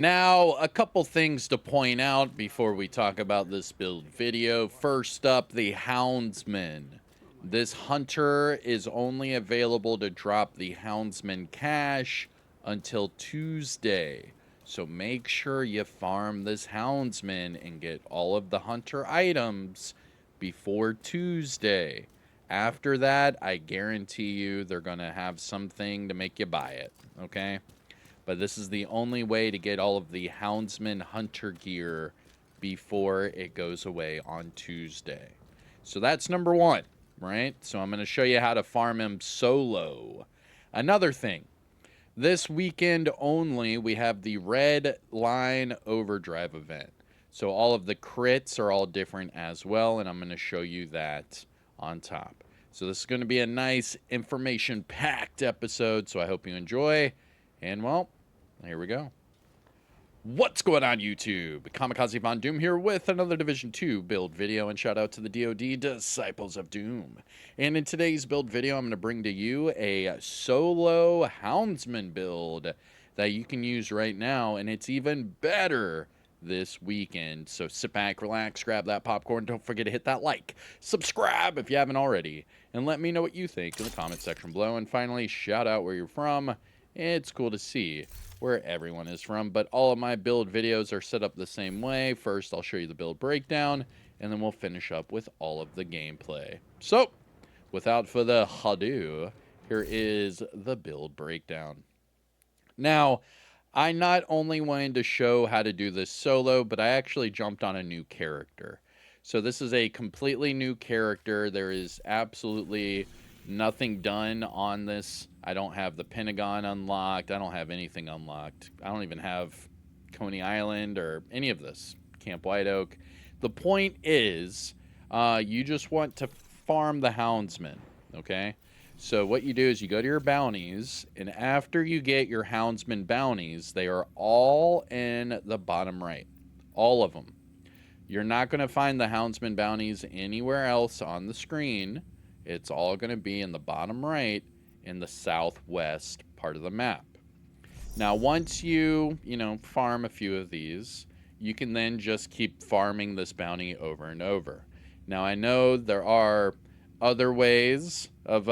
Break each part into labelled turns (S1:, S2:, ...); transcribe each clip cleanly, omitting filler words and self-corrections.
S1: Now, a couple things to point out before we talk about this build video. First up, the Houndsman. This hunter is only available to drop the Houndsman cache until Tuesday. So make sure you farm this Houndsman and get all of the hunter items before Tuesday. After that, I guarantee you they're going to have something to make you buy it, okay? But this is the only way to get all of the Houndsman Hunter gear before it goes away on Tuesday. So that's number one, right? So I'm going to show you how to farm him solo. Another thing, this weekend only, we have the Red Line Overdrive event. So all of the crits are all different as well, and I'm going to show you that on top. So this is going to be a nice information-packed episode, so I hope you enjoy. And, well, here we go. What's going on, YouTube? Kamikazevondoom here with another Division 2 build video, and shout out to the DoD Disciples of Doom. And in today's build video, I'm going to bring to you a solo Houndsman build that you can use right now, and it's even better this weekend. So sit back, relax, grab that popcorn, don't forget to hit that like, subscribe if you haven't already, and let me know what you think in the comment section below. And finally, shout out where you're from. It's cool to see where everyone is from, but all of my build videos are set up the same way. First, I'll show you the build breakdown, and then we'll finish up with all of the gameplay. So, without further ado, here is the build breakdown. Now, I not only wanted to show how to do this solo, but I actually jumped on a new character. So this is a completely new character. There is absolutely nothing done on this. I don't have the Pentagon unlocked. I don't have anything unlocked. I don't even have Coney Island or any of this. Camp White Oak. The point is, you just want to farm the Houndsman, okay? So what you do is you go to your bounties, and after you get your Houndsman bounties, they are all in the bottom right. All of them. You're not going to find the Houndsman bounties anywhere else on the screen. It's all going to be in the bottom right in the southwest part of the map. Now, once you farm a few of these, you can then just keep farming this bounty over and over. Now, I know there are other ways of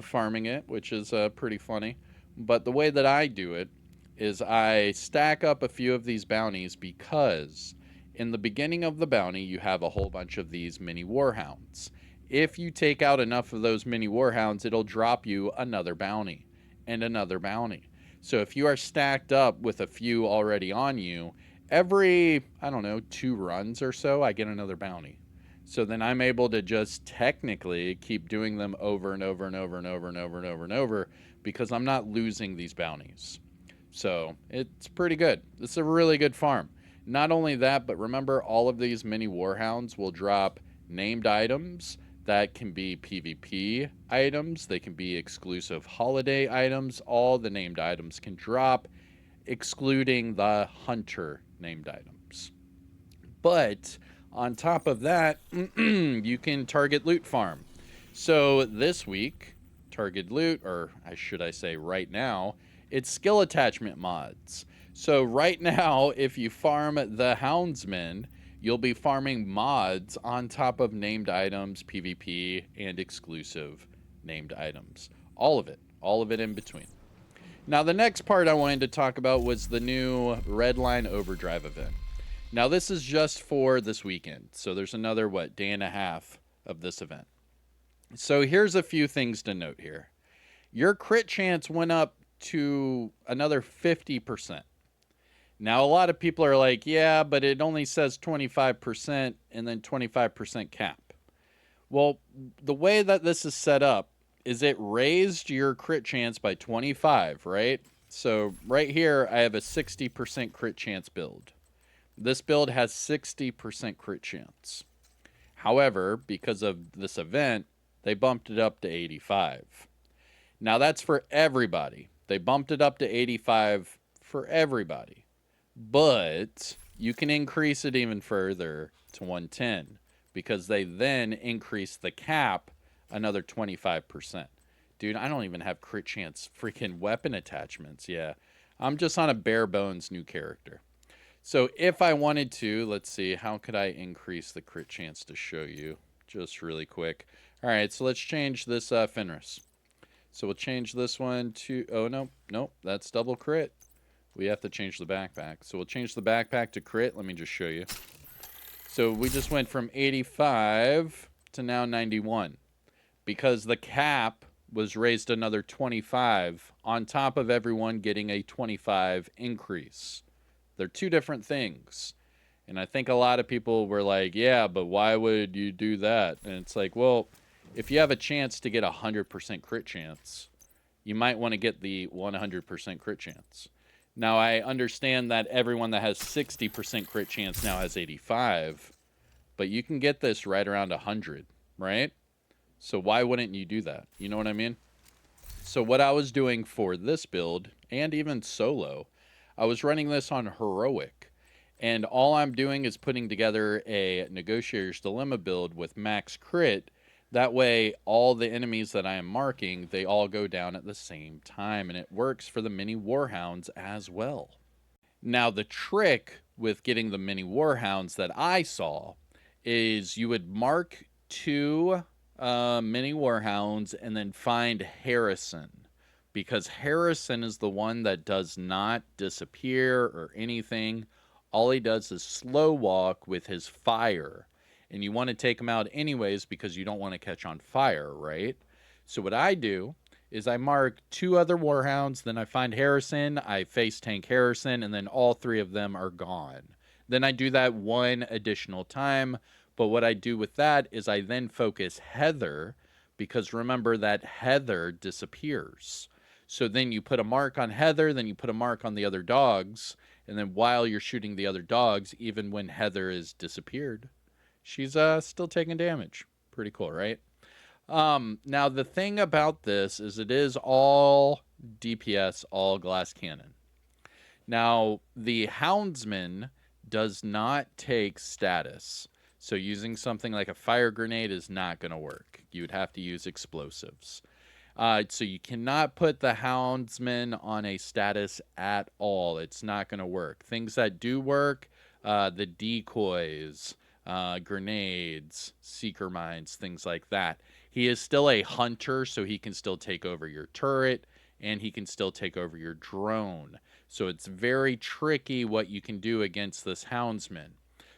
S1: farming it, which is pretty funny. But the way that I do it is I stack up a few of these bounties because in the beginning of the bounty, you have a whole bunch of these mini warhounds. If you take out enough of those mini warhounds, it'll drop you another bounty and another bounty. So if you are stacked up with a few already on you, every, I don't know, 2 runs or so, I get another bounty. So then I'm able to just technically keep doing them over and over and over and over and over and over and over because I'm not losing these bounties. So it's pretty good. This is a really good farm. Not only that, but remember all of these mini warhounds will drop named items that can be PvP items. They can be exclusive holiday items. All the named items can drop, excluding the hunter named items. But on top of that, you can target loot farm. So this week, target loot, or should I say right now, it's skill attachment mods. So right now, if you farm the Houndsman, you'll be farming mods on top of named items, PvP, and exclusive named items. All of it in between. Now, the next part I wanted to talk about was the new Red Line Overdrive event. Now, this is just for this weekend. So there's another, day and a half of this event. So here's a few things to note here. Your crit chance went up to another 50%. Now, a lot of people are like, yeah, but it only says 25% and then 25% cap. Well, the way that this is set up is it raised your crit chance by 25, right? So right here, I have a 60% crit chance build. This build has 60% crit chance. However, because of this event, they bumped it up to 85. Now, that's for everybody. They bumped it up to 85 for everybody. But you can increase it even further to 110 because they then increase the cap another 25%. Dude, I don't even have crit chance freaking weapon attachments. Yeah, I'm just on a bare bones new character. So if I wanted to, let's see, how could I increase the crit chance to show you just really quick? All right, so let's change this Fenris. So we'll change this one to, oh, no, nope, that's double crit. We have to change the backpack. So we'll change the backpack to crit. Let me just show you. So we just went from 85 to now 91 because the cap was raised another 25 on top of everyone getting a 25 increase. They're two different things. And I think a lot of people were like, yeah, but why would you do that? And it's like, well, if you have a chance to get a 100% crit chance, you might want to get the 100% crit chance. Now, I understand that everyone that has 60% crit chance now has 85, but you can get this right around 100, right? So why wouldn't you do that? You know what I mean? So what I was doing for this build, and even solo, I was running this on heroic. And all I'm doing is putting together a Negotiator's Dilemma build with max crit. That way, all the enemies that I am marking, they all go down at the same time. And it works for the mini Warhounds as well. Now, the trick with getting the mini Warhounds that I saw is you would mark two mini Warhounds and then find Harrison. Because Harrison is the one that does not disappear or anything. All he does is slow walk with his fire. And you want to take him out anyways because you don't want to catch on fire, right? So what I do is I mark two other Warhounds, then I find Harrison, I face tank Harrison, and then all three of them are gone. Then I do that one additional time, but what I do with that is I then focus Heather, because remember that Heather disappears. So then you put a mark on Heather, then you put a mark on the other dogs, and then while you're shooting the other dogs, even when Heather is disappeared, she's still taking damage. Pretty cool, right? Now, the thing about this is it is all DPS, all glass cannon. Now, the Houndsman does not take status. So using something like a fire grenade is not going to work. You would have to use explosives. So you cannot put the Houndsman on a status at all. It's not going to work. Things that do work, the decoys, grenades, seeker mines, things like that. He is still a hunter, so he can still take over your turret, and he can still take over your drone. So it's very tricky what you can do against this Houndsman.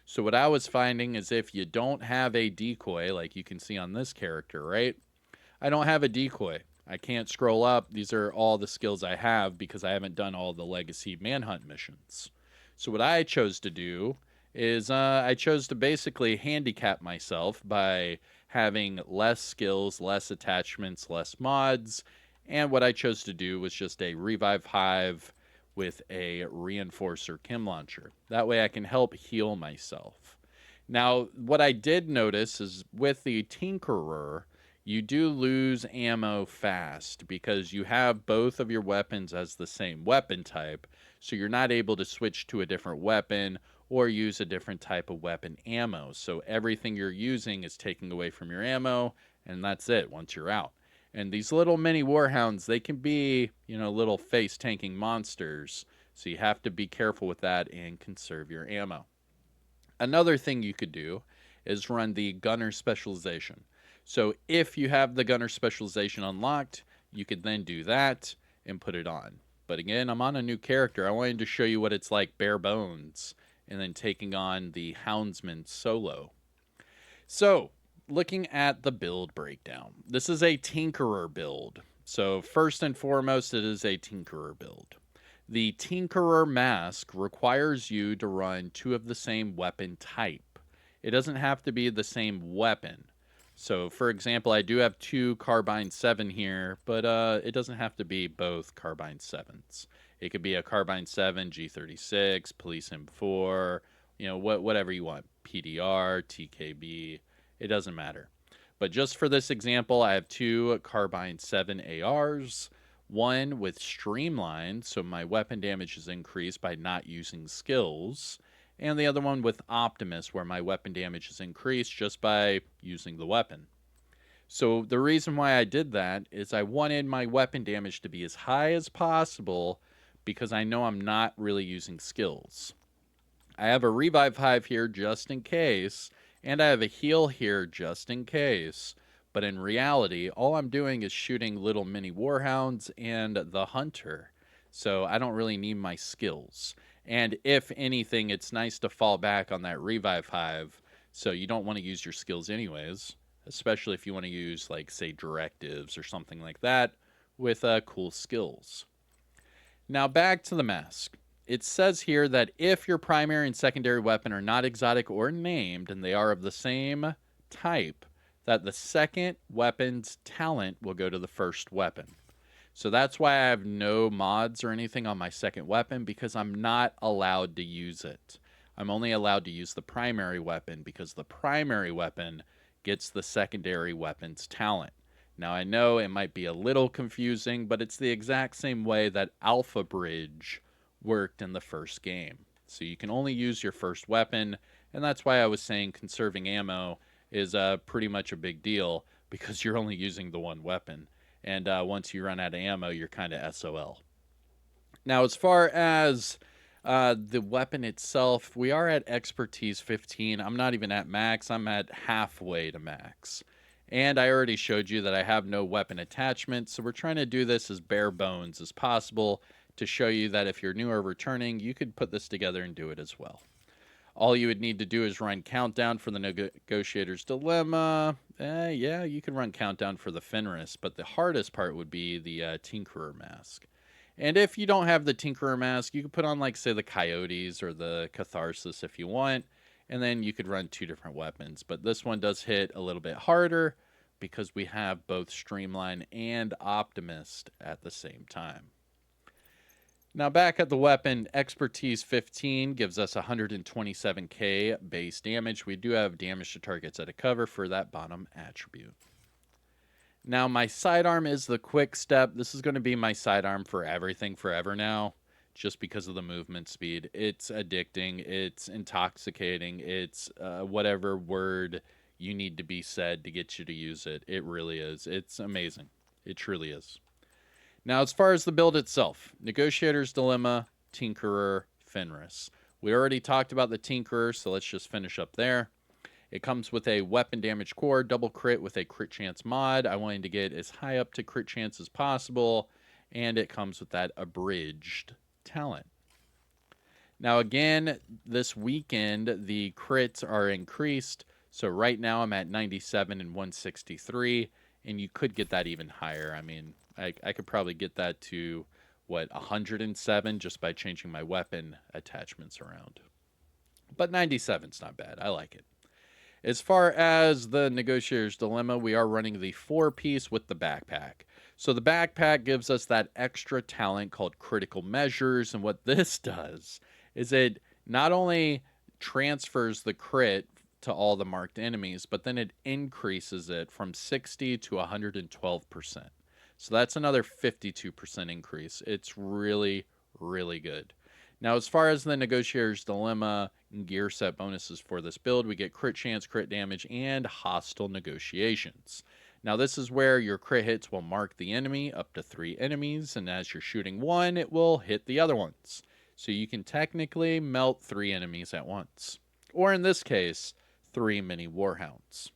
S1: So what I was finding is if you don't have a decoy, like you can see on this character, right? I don't have a decoy. I can't scroll up. These are all the skills I have because I haven't done all the legacy manhunt missions. So what I chose to do is I chose to basically handicap myself by having less skills, less attachments, less mods. And what I chose to do was just a revive hive with a reinforcer chem launcher. That way I can help heal myself. Now, what I did notice is with the Tinkerer, you do lose ammo fast because you have both of your weapons as the same weapon type, so you're not able to switch to a different weapon or use a different type of weapon ammo. So everything you're using is taking away from your ammo, and that's it once you're out. And these little mini Warhounds, they can be, little face tanking monsters, so you have to be careful with that and conserve your ammo. Another thing you could do is run the gunner specialization. So if you have the gunner specialization unlocked, you could then do that and put it on. But again, I'm on a new character. I wanted to show you what it's like bare bones and then taking on the Houndsman solo. So looking at the build breakdown, this is a Tinkerer build. So first and foremost, it is a Tinkerer build. The Tinkerer mask requires you to run two of the same weapon type. It doesn't have to be the same weapon. So, for example, I do have two Carbine 7 here, but it doesn't have to be both Carbine 7s. It could be a Carbine 7, G36, Police M4, whatever you want. PDR, TKB, it doesn't matter. But just for this example, I have two Carbine 7 ARs, one with Streamline, so my weapon damage is increased by not using skills, and the other one with Optimus, where my weapon damage is increased just by using the weapon. So the reason why I did that is I wanted my weapon damage to be as high as possible, because I know I'm not really using skills. I have a revive hive here just in case, and I have a heal here just in case. But in reality, all I'm doing is shooting little mini warhounds and the hunter. So I don't really need my skills. And if anything, it's nice to fall back on that revive hive. So you don't want to use your skills anyways, especially if you want to use, like, say, directives or something like that with cool skills. Now back to the mask. It says here that if your primary and secondary weapon are not exotic or named, and they are of the same type, that the second weapon's talent will go to the first weapon. So that's why I have no mods or anything on my second weapon, because I'm not allowed to use it. I'm only allowed to use the primary weapon because the primary weapon gets the secondary weapon's talent. Now, I know it might be a little confusing, but it's the exact same way that Alpha Bridge worked in the first game. So you can only use your first weapon, and that's why I was saying conserving ammo is pretty much a big deal, because you're only using the one weapon. And once you run out of ammo, you're kind of SOL. Now, as far as the weapon itself, we are at expertise 15. I'm not even at max. I'm at halfway to max. And I already showed you that I have no weapon attachment, so we're trying to do this as bare bones as possible to show you that if you're new or returning, you could put this together and do it as well. All you would need to do is run Countdown for the Negotiator's Dilemma. Yeah, you can run Countdown for the Fenris, but the hardest part would be the Tinkerer Mask. And if you don't have the Tinkerer Mask, you could put on, like, say, the Coyotes or the Catharsis if you want, and then you could run 2 different weapons. But this one does hit a little bit harder because we have both Streamline and Optimist at the same time. Now back at the weapon, expertise 15 gives us 127k base damage. We do have damage to targets at a cover for that bottom attribute. Now my sidearm is the quick step. This is going to be my sidearm for everything forever now, just because of the movement speed. It's addicting, it's intoxicating, it's whatever word you need to be said to get you to use it. It really is. It's amazing. It truly is. Now, as far as the build itself, Negotiator's Dilemma, Tinkerer, Fenris. We already talked about the Tinkerer, so let's just finish up there. It comes with a weapon damage core, double crit with a crit chance mod. I wanted to get as high up to crit chance as possible, and it comes with that abridged talent. Now, again, this weekend, the crits are increased. So right now I'm at 97 and 163, and you could get that even higher. I mean, I could probably get that to, 107 just by changing my weapon attachments around. But 97's not bad. I like it. As far as the Negotiator's Dilemma, we are running the 4-piece with the backpack. So the backpack gives us that extra talent called Critical Measures, and what this does is it not only transfers the crit to all the marked enemies, but then it increases it from 60 to 112%. So that's another 52% increase. It's really, really good. Now, as far as the Negotiator's Dilemma gear set bonuses for this build, we get crit chance, crit damage, and hostile negotiations. Now, this is where your crit hits will mark the enemy, up to 3 enemies, and as you're shooting one, it will hit the other ones. So you can technically melt 3 enemies at once. Or in this case, 3 mini warhounds.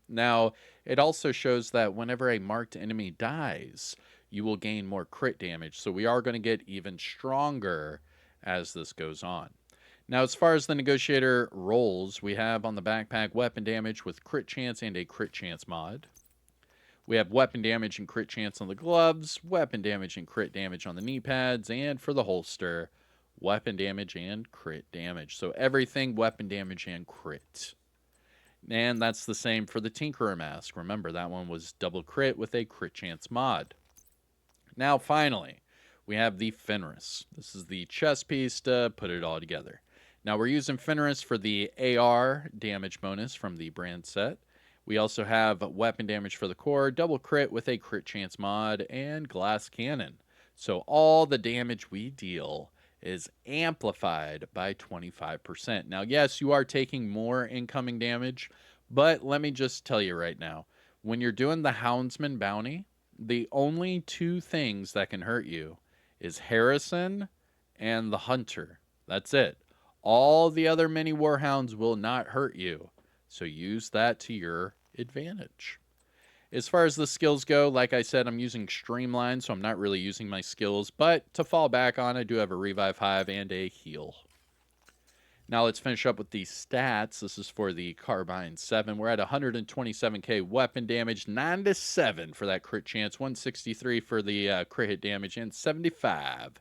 S1: Now, it also shows that whenever a marked enemy dies, you will gain more crit damage. So we are going to get even stronger as this goes on. Now, as far as the Negotiator rolls, we have on the backpack weapon damage with crit chance and a crit chance mod. We have weapon damage and crit chance on the gloves, weapon damage and crit damage on the knee pads, and for the holster, weapon damage and crit damage. So everything weapon damage and crit. And that's the same for the Tinkerer Mask. Remember, that one was double crit with a crit chance mod. Now, finally, we have the Fenris. This is the chest piece to put it all together. Now, we're using Fenris for the AR damage bonus from the brand set. We also have weapon damage for the core, double crit with a crit chance mod, and glass cannon. So all the damage we deal is amplified by 25%. Now, yes, you are taking more incoming damage, but let me just tell you right now, when you're doing the Houndsman bounty, the only 2 things that can hurt you is Harrison and the Hunter. That's it. All the other mini Warhounds will not hurt you, so use that to your advantage. As far as the skills go, like I said, I'm using Streamline, so I'm not really using my skills, but to fall back on, I do have a Revive Hive and a Heal. Now let's finish up with the stats. This is for the Carbine 7. We're at 127k weapon damage, 97 for that crit chance, 163 for the crit hit damage, and 75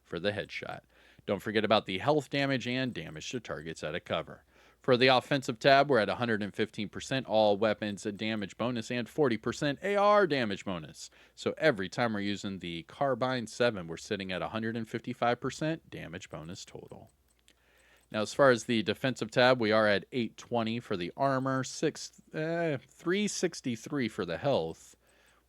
S1: for the headshot. Don't forget about the health damage and damage to targets at a cover. For the offensive tab, we're at 115% all weapons damage bonus and 40% AR damage bonus. So every time we're using the Carbine 7, we're sitting at 155% damage bonus total. Now, as far as the defensive tab, we are at 820 for the armor, 363 for the health,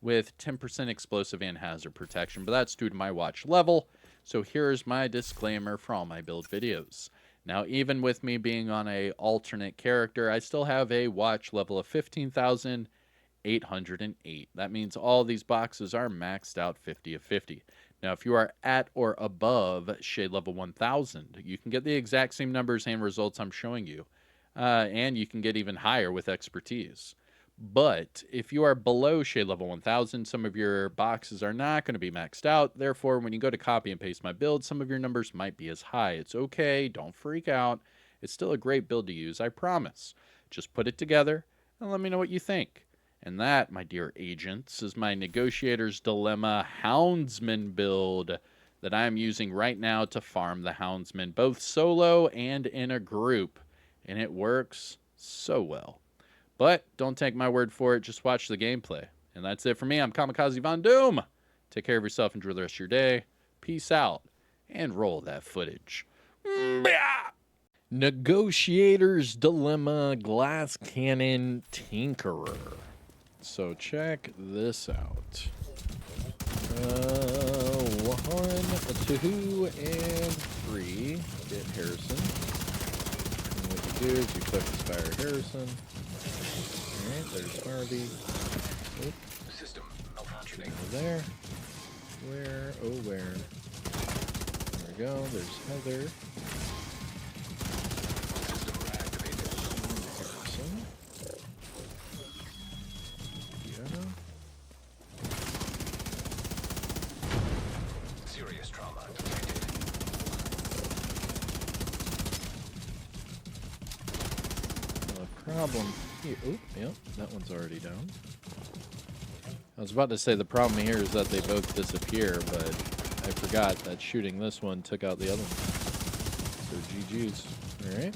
S1: with 10% explosive and hazard protection. But that's due to my watch level. So here's my disclaimer for all my build videos. Now, even with me being on a alternate character, I still have a watch level of 15,808. That means all these boxes are maxed out 50 of 50. Now, if you are at or above shade level 1000, you can get the exact same numbers and results I'm showing you. And you can get even higher with expertise. But if you are below shade level 1000, some of your boxes are not going to be maxed out. Therefore, when you go to copy and paste my build, some of your numbers might be as high. It's okay. Don't freak out. It's still a great build to use, I promise. Just put it together and let me know what you think. And that, my dear agents, is my Negotiator's Dilemma Houndsman build that I'm using right now to farm the Houndsman, both solo and in a group. And it works so well. But don't take my word for it. Just watch the gameplay. And that's it for me. I'm Kamikazevondoom. Take care of yourself. Enjoy the rest of your day. Peace out. And roll that footage. Negotiator's Dilemma Glass Cannon Tinkerer. So check this out. 1, 2, and 3. Get Harrison. And what you do is you quick fire Harrison. Alright, there's Harvey. Oop. System malfunctioning. Over there. Where? Oh, where? There we go. There's Heather. System reactivated. Harrison. Yeah. Serious trauma detected. The problem here. Oop, yep, that one's already down. I was about to say the problem here is that they both disappear, but I forgot that shooting this one took out the other one. So GG's. Alright.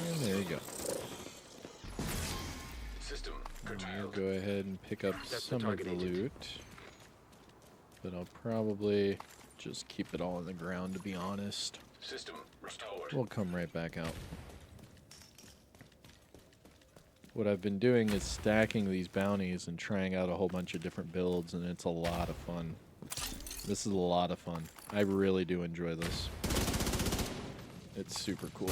S1: And there you go. System curtailed. I'll go ahead and pick up some of the loot. But I'll probably just keep it all on the ground, to be honest. System restored. We'll come right back out. What I've been doing is stacking these bounties and trying out a whole bunch of different builds, and it's a lot of fun. This is a lot of fun. I really do enjoy this. It's super cool.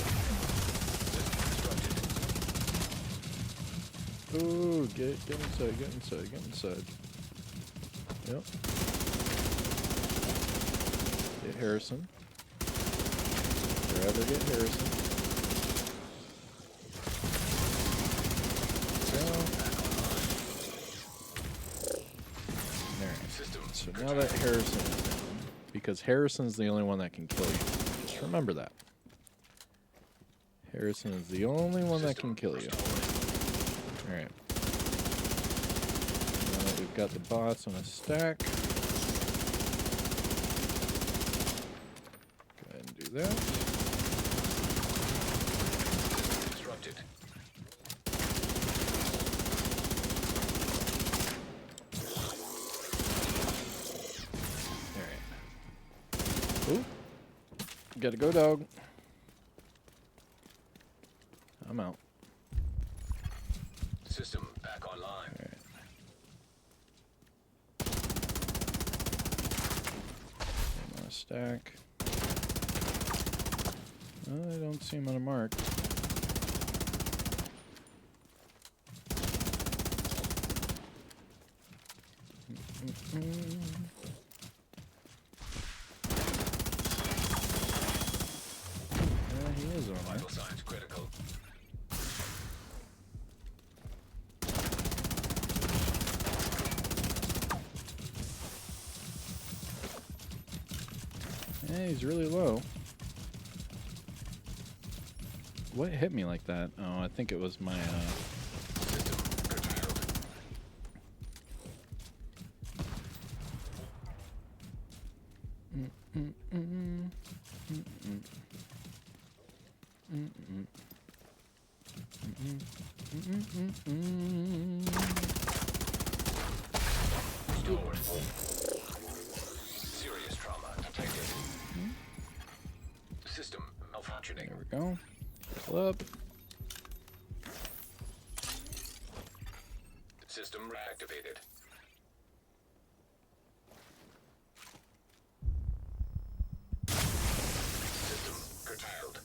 S1: Ooh, get inside, get inside, get inside. Yep. Get Harrison. Forever get Harrison. So now that Harrison is down, because Harrison's the only one that can kill you. Just remember that. Harrison is the only one that can kill you. Alright. Now that we've got the bots on a stack. Go ahead and do that. Disrupted. Ooh. Gotta go, dog. I'm out. System back online. Alright. I'm on a stack. I don't see him on a mark.
S2: He is on there.
S3: Vital signs critical.
S2: Yeah, he's really low. What hit me like that? Oh, I think it was my,
S3: System curtailed. Restored. Serious trauma detected. System malfunctioning.
S2: There we go. Pull up.
S3: System reactivated. System curtailed.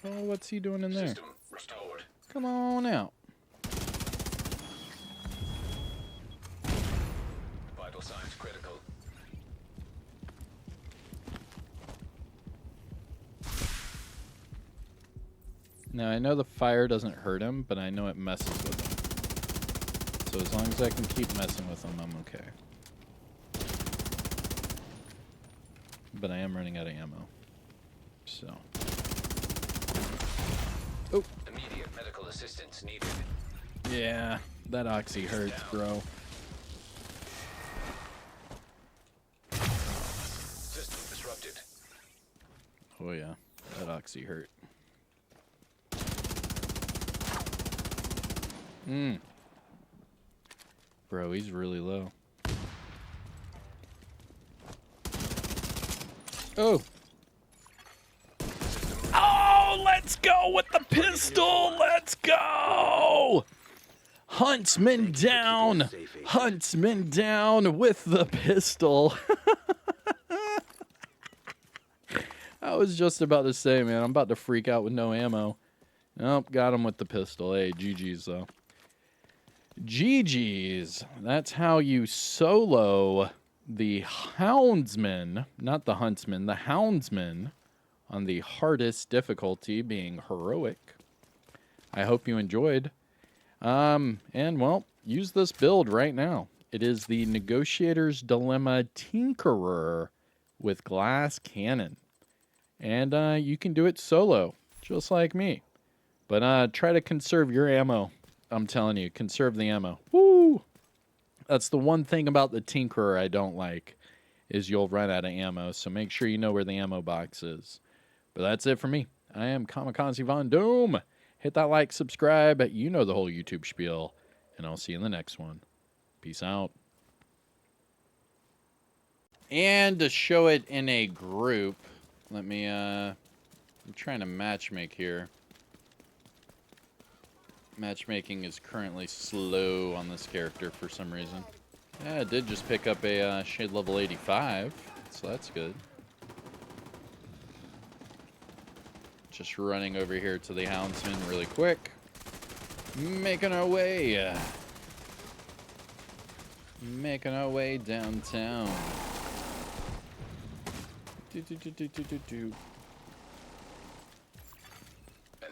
S2: Oh, what's he doing in there?
S3: System restored.
S2: Come on out.
S3: Vital signs critical.
S2: Now, I know the fire doesn't hurt him, but I know it messes with him. So as long as I can keep messing with him, I'm okay. But I am running out of ammo. So. Oh.
S3: Immediate medical assistance needed.
S2: Yeah, that oxy hurts, bro.
S3: System disrupted.
S2: Oh yeah, that oxy hurt. Bro, he's really low. Oh. Oh, let's go with the pistol. Let's go. Huntsman down. Huntsman down with the pistol. I was just about to say, man, I'm about to freak out with no ammo. Nope, got him with the pistol. Hey, GG's, though. GG's. That's how you solo the Houndsman, not the Huntsman, the Houndsman on the hardest difficulty, being heroic. I hope you enjoyed. And, well, use this build right now. It is the Negotiator's Dilemma Tinkerer with Glass Cannon. And you can do it solo, just like me. But try to conserve your ammo. I'm telling you, conserve the ammo. Woo! That's the one thing about the Tinkerer I don't like, is you'll run out of ammo. So make sure you know where the ammo box is. But that's it for me. I am Kamikazevondoom. Hit that like, subscribe. You know the whole YouTube spiel. And I'll see you in the next one. Peace out.
S1: And to show it in a group, let me, I'm trying to matchmake here. Matchmaking is currently slow on this character for some reason. Yeah, I did just pick up a shade level 85, so that's good. Just running over here to the Houndsman really quick. Making our way. Making our way downtown.
S3: An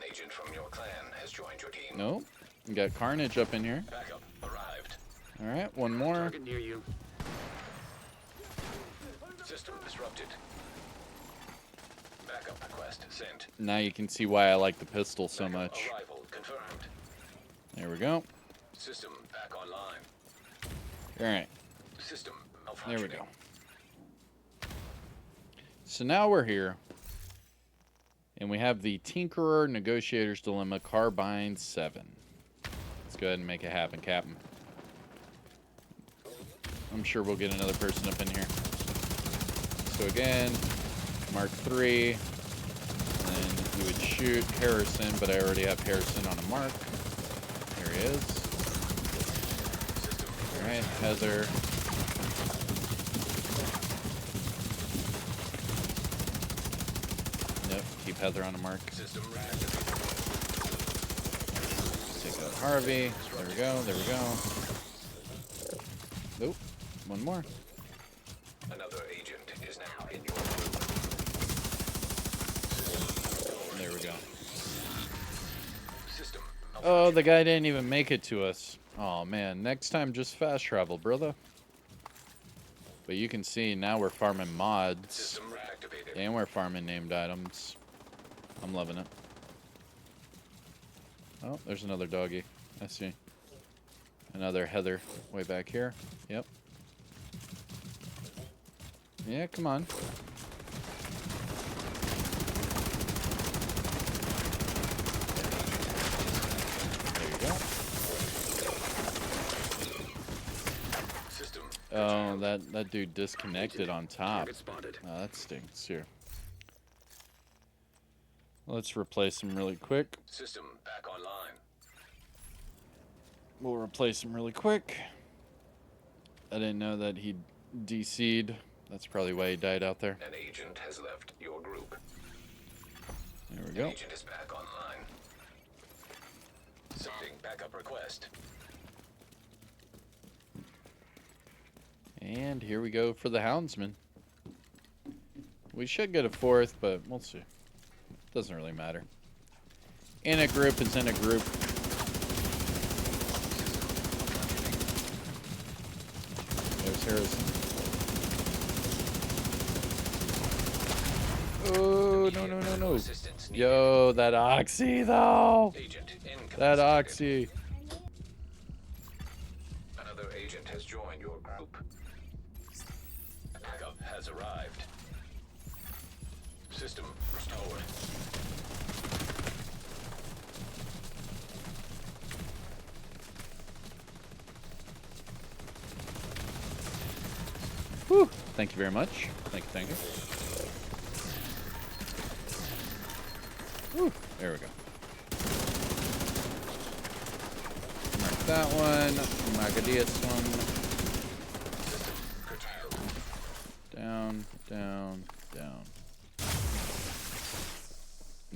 S3: agent from your clan has joined your team.
S1: Nope. We got Carnage up in here.
S3: Backup arrived.
S1: Alright, one more.
S3: Target near you. System disrupted. Backup request sent.
S1: Now you can see why I like the pistol so much.
S3: Arrival confirmed.
S1: There we go.
S3: System back online.
S1: Alright,
S3: System malfunctioning.
S1: there we go. So now we're here. And we have the Tinkerer Negotiator's Dilemma Carbine 7. Let's go ahead and make it happen, Captain. I'm sure we'll get another person up in here. So again, Mark 3. And then you would shoot Harrison, but I already have Harrison on a mark. There he is. Alright, Heather.
S2: keep Heather on a mark.
S3: System reactivated.
S2: Take out Harvey. There we go. There we go. Nope. One more.
S3: Another agent is now in your group.
S2: There we go.
S3: System
S2: Oh, the guy didn't even make it to us. Oh, man. Next time, just fast travel, brother. But you can see now we're farming mods.
S3: System reactivated.
S2: And we're farming named items. I'm loving it. Oh, there's another doggy. I see. Another Heather way back here. Yep. Yeah, come on. There you go.
S3: System.
S2: Oh, that dude disconnected on top.
S3: Target spotted.
S2: Oh, that stinks. Here. Let's replace him really quick.
S3: System back online.
S2: We'll replace him really quick. I didn't know that he DC'd. That's probably why he died out there.
S3: An agent has left your group.
S2: There we
S3: An
S2: go.
S3: agent is back online. Sending backup request.
S2: And here we go for the Houndsman. We should get a fourth, but we'll see. Doesn't really matter. In a group is in a group. There's Harrison. Oh, no.
S3: Assistance needed.
S2: Yo, that Oxy, though.
S3: Agent incapacitated.
S2: That Oxy.
S3: Another agent has joined your group. Backup has arrived. System restored.
S2: Whew. Thank you very much. Thank you. Whew. There we go. Mark that one. Mark this one.
S3: Curtailed.
S2: Down.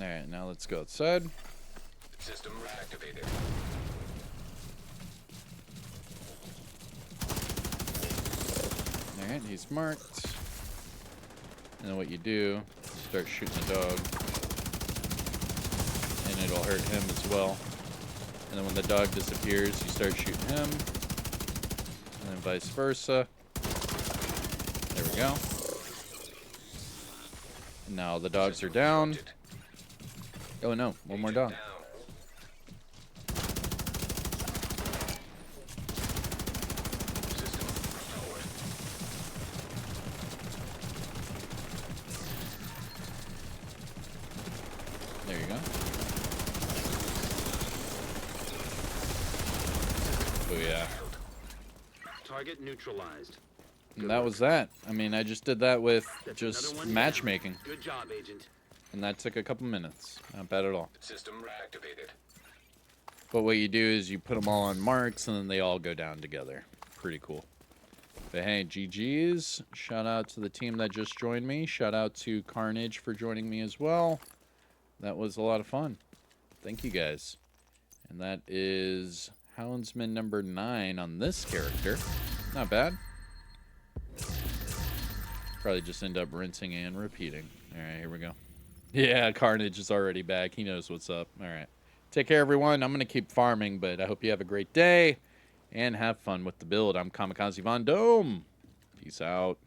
S2: Alright, now let's go outside.
S3: System reactivated.
S2: Alright, he's marked. And then what you do, start shooting the dog. And it'll hurt him as well. And then when the dog disappears, you start shooting him. And then vice versa. There we go. Now the dogs are down.
S3: Disrupted.
S2: Oh no, one more
S3: Agent
S2: dog.
S3: down. System restored.
S2: There you go. Oh yeah.
S4: Target neutralized.
S2: And that was that. I mean, I just did that with
S4: That's
S2: just
S4: another one
S2: matchmaking.
S4: down. Good job, Agent.
S2: And that took a couple minutes. Not bad at all.
S3: System reactivated.
S2: But what you do is you put them all on marks and then they all go down together. Pretty cool. But hey, GG's. Shout out to the team that just joined me. Shout out to Carnage for joining me as well. That was a lot of fun. Thank you guys. And that is Houndsman number 9 on this character. Not bad. Probably just end up rinsing and repeating. Alright, here we go. Yeah, Carnage is already back. He knows what's up. Alright. Take care, everyone. I'm going to keep farming, but I hope you have a great day and have fun with the build. I'm Kamikazevondoom. Peace out.